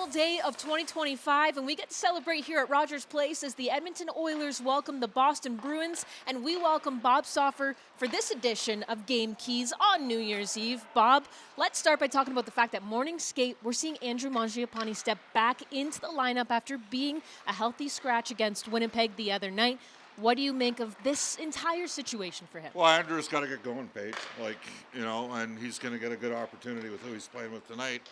final day of 2025, and we get to celebrate here at Rogers Place as the Edmonton Oilers welcome the Boston Bruins, and we welcome Bob Stauffer for this edition of Game Keys on New Year's Eve. Bob, let's start by talking about the fact that morning skate, we're seeing Andrew Mangiapane step back into the lineup after being a healthy scratch against Winnipeg the other night. What do you make of this entire situation for him? Well, Andrew's got to get going, Paige. And he's going to get a good opportunity with who he's playing with tonight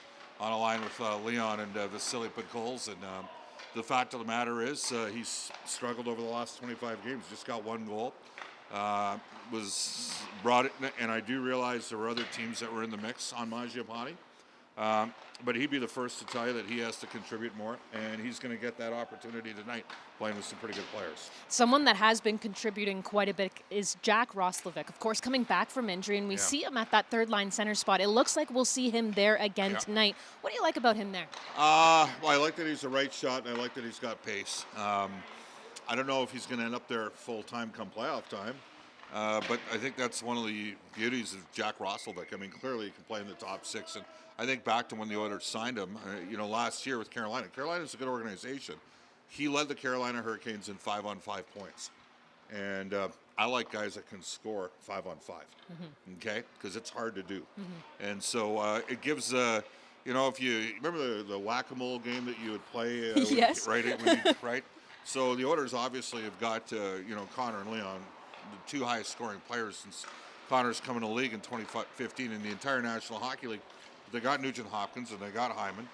on a line with Leon and Vasily Podkolzin. And the fact of the matter is he's struggled over the last 25 games, just got one goal. Was brought it, and I do realize there were other teams that were in the mix on Mangiapane. But he'd be the first to tell you that he has to contribute more, and he's going to get that opportunity tonight playing with some pretty good players. Someone that has been contributing quite a bit is Jack Roslovic, of course, coming back from injury, and we see him at that third-line center spot. It looks like we'll see him there again tonight. What do you like about him there? Well, I like that he's a right shot, and I like that he's got pace. I don't know if he's going to end up there full-time come playoff time. But I think that's one of the beauties of Jack Roslovic. I mean, clearly he can play in the top six. And I think back to when the Oilers signed him, last year with Carolina. Carolina's a good organization. He led the Carolina Hurricanes in 5-on-5 points. And I like guys that can score 5-on-5, okay? Because it's hard to do. And so it gives, if you remember the whack-a-mole game that you would play, yes. Right? So the Oilers obviously have got, Connor and Leon, the two highest scoring players since Connor's come in the league in 2015 in the entire National Hockey League. They got Nugent Hopkins and they got Hyman.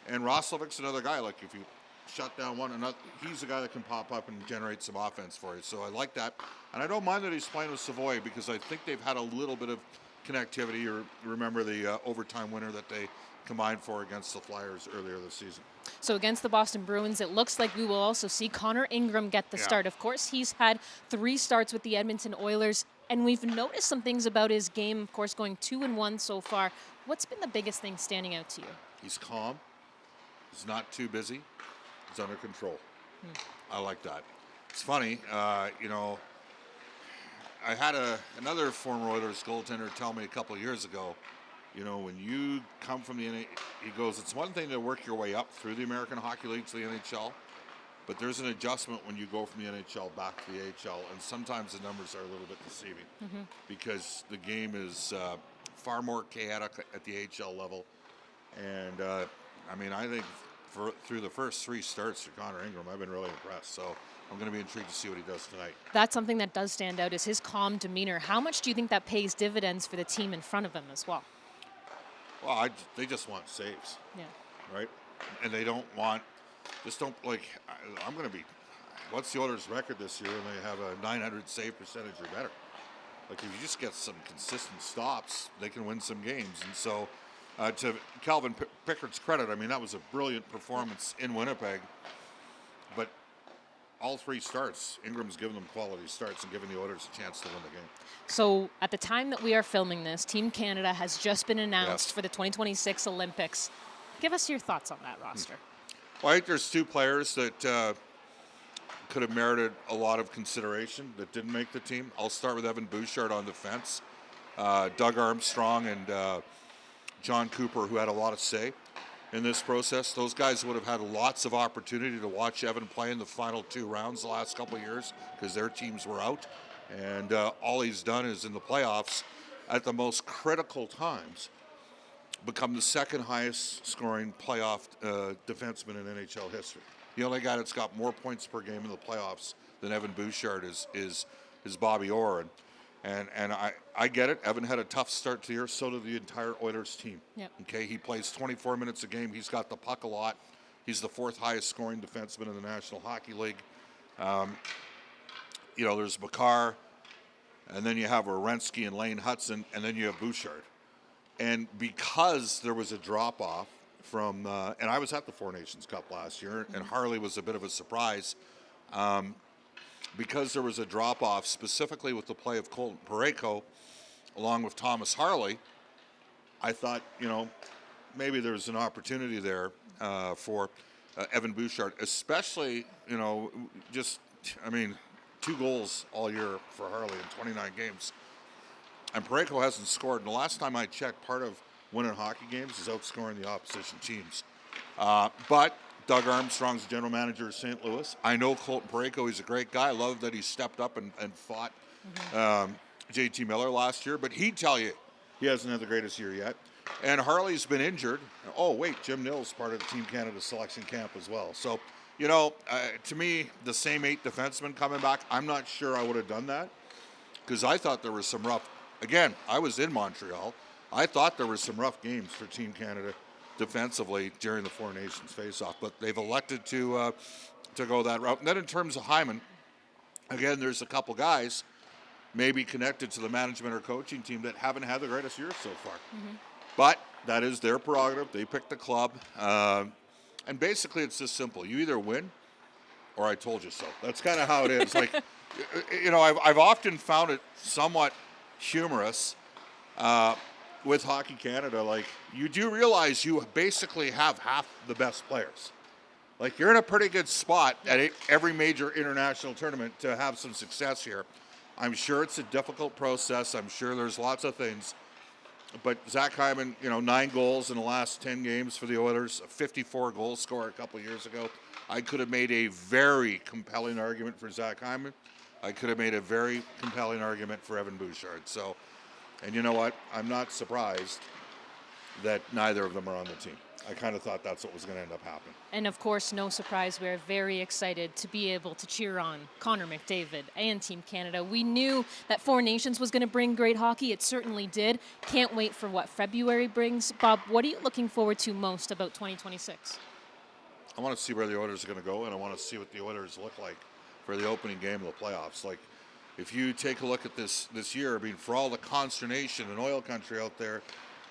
And Roslovic's another guy, like if you shut down one another, he's a guy that can pop up and generate some offense for you. So I like that. And I don't mind that he's playing with Savoy because I think they've had a little bit of connectivity. Or remember the overtime winner that they combined for against the Flyers earlier this season. So against the Boston Bruins, it looks like we will also see Connor Ingram get the start. Of course, he's had 3 starts with the Edmonton Oilers, and we've noticed some things about his game, of course, going 2-1 so far. What's been the biggest thing standing out to you? He's calm. He's not too busy. He's under control. I like that. It's funny, I had another former Oilers goaltender tell me a couple of years ago, when you come from the NHL, he goes, it's one thing to work your way up through the American Hockey League to the NHL, but there's an adjustment when you go from the NHL back to the AHL, and sometimes the numbers are a little bit deceiving because the game is far more chaotic at the AHL level. And, I think through the first 3 starts for Connor Ingram, I've been really impressed. So I'm going to be intrigued to see what he does tonight. That's something that does stand out is his calm demeanor. How much do you think that pays dividends for the team in front of him as well? Well, they just want saves, right? And they don't want, I'm going to be, what's the Oilers' record this year? And they have a 900 save percentage or better. Like, if you just get some consistent stops, they can win some games. And so, to Calvin Pickard's credit, that was a brilliant performance in Winnipeg. But all 3 starts, Ingram's given them quality starts and given the Oilers a chance to win the game. So at the time that we are filming this, Team Canada has just been announced for the 2026 Olympics. Give us your thoughts on that roster. Well, I think there's 2 players that could have merited a lot of consideration that didn't make the team. I'll start with Evan Bouchard on defense. Doug Armstrong and John Cooper, who had a lot of say in this process. Those guys would have had lots of opportunity to watch Evan play in the final 2 rounds the last couple of years because their teams were out. And all he's done is in the playoffs, at the most critical times, become the second highest scoring playoff defenseman in NHL history. The only guy that's got more points per game in the playoffs than Evan Bouchard is Bobby Orr. And I get it. Evan had a tough start to the year. So did the entire Oilers team. Okay, he plays 24 minutes a game. He's got the puck a lot. He's the 4th highest scoring defenseman in the National Hockey League. There's Makar, and then you have Werenski and Lane Hudson, and then you have Bouchard. And because there was a drop-off from, and I was at the 4 Nations Cup last year, and Harley was a bit of a surprise, because there was a drop-off specifically with the play of Colton Parayko along with Thomas Harley, I thought, maybe there's an opportunity there for Evan Bouchard, especially, 2 goals all year for Harley in 29 games. And Parayko hasn't scored. And the last time I checked, part of winning hockey games is outscoring the opposition teams. But Doug Armstrong's the general manager of St. Louis. I know Colton Parayko. He's a great guy. I love that he stepped up and fought JT Miller last year. But he'd tell you he hasn't had the greatest year yet. And Harley's been injured. Oh, wait, Jim Nill's part of the Team Canada selection camp as well. So, to me, the same 8 defensemen coming back, I'm not sure I would have done that because I thought there was some rough. Again, I was in Montreal. I thought there were some rough games for Team Canada defensively during the Four Nations face-off, but they've elected to go that route. And then in terms of Hyman, again, there's a couple guys maybe connected to the management or coaching team that haven't had the greatest year so far. But that is their prerogative. They picked the club. And basically it's just simple. You either win or I told you so. That's kind of how it is. Like, I've often found it somewhat humorous with Hockey Canada. Like, you do realize you basically have half the best players. Like, you're in a pretty good spot at every major international tournament to have some success here. I'm sure it's a difficult process. I'm sure there's lots of things. But Zach Hyman, 9 goals in the last 10 games for the Oilers, a 54-goal scorer a couple years ago. I could have made a very compelling argument for Zach Hyman. I could have made a very compelling argument for Evan Bouchard. So, and you know what? I'm not surprised that neither of them are on the team. I kind of thought that's what was going to end up happening. And of course, no surprise, we're very excited to be able to cheer on Connor McDavid and Team Canada. We knew that Four Nations was going to bring great hockey. It certainly did. Can't wait for what February brings. Bob, what are you looking forward to most about 2026? I want to see where the Oilers are going to go, and I want to see what the Oilers look like for the opening game of the playoffs. Like, if you take a look at this year, for all the consternation in oil country out there,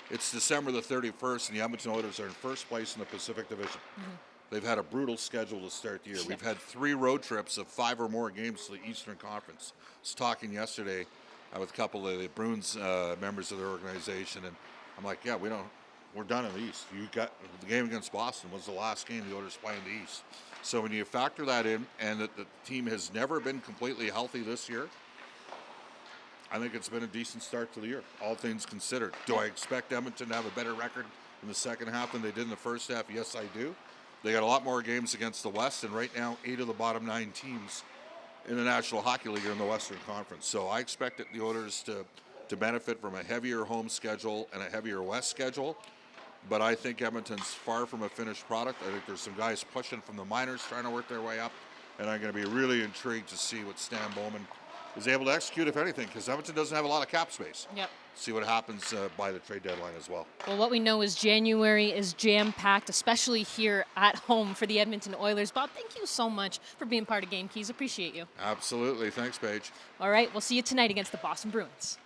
it's December the 31st, and the Edmonton Oilers are in first place in the Pacific Division. They've had a brutal schedule to start the year. We've had 3 road trips of 5 or more games to the Eastern Conference. I was talking yesterday with a couple of the Bruins members of their organization, and I'm like, yeah, we're done in the East. You got the game against Boston was the last game the Oilers play in the East. So when you factor that in, and that the team has never been completely healthy this year, I think it's been a decent start to the year, all things considered. Do I expect Edmonton to have a better record in the second half than they did in the first half? Yes, I do. They got a lot more games against the West, and right now 8 of the bottom 9 teams in the National Hockey League are in the Western Conference. So I expect the Oilers to benefit from a heavier home schedule and a heavier West schedule. But I think Edmonton's far from a finished product. I think there's some guys pushing from the minors trying to work their way up, and I'm going to be really intrigued to see what Stan Bowman is able to execute, if anything, because Edmonton doesn't have a lot of cap space. See what happens by the trade deadline as well. Well, what we know is January is jam-packed, especially here at home for the Edmonton Oilers. Bob, thank you so much for being part of Game Keys. Appreciate you. Absolutely. Thanks, Paige. All right, we'll see you tonight against the Boston Bruins.